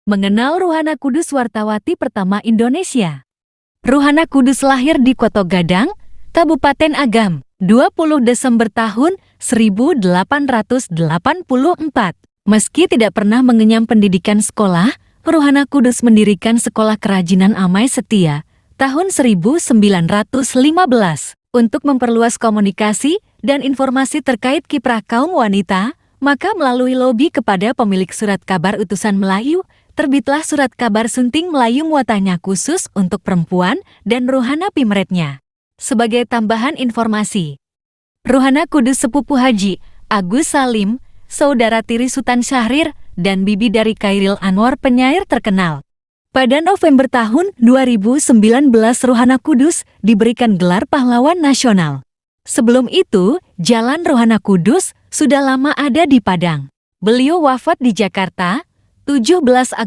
Mengenal Ruhana Kudus, wartawati pertama Indonesia. Ruhana Kudus lahir di Koto Gadang, Kabupaten Agam, 20 Desember tahun 1884. Meski tidak pernah mengenyam pendidikan sekolah, Ruhana Kudus mendirikan Sekolah Kerajinan Amai Setia tahun 1915 untuk memperluas komunikasi dan informasi terkait kiprah kaum wanita. Maka melalui lobi kepada pemilik surat kabar utusan Melayu, terbitlah surat kabar Sunting Melayu muatannya khusus untuk perempuan dan Ruhana Pimretnya. Sebagai tambahan informasi, Ruhana Kudus sepupu Haji Agus Salim, saudara tiri Sultan Syahrir, dan bibi dari Khairil Anwar, penyair terkenal. Pada November tahun 2019, Ruhana Kudus diberikan gelar pahlawan nasional. Sebelum itu, Jalan Ruhana Kudus sudah lama ada di Padang. Beliau wafat di Jakarta, 17 Agustus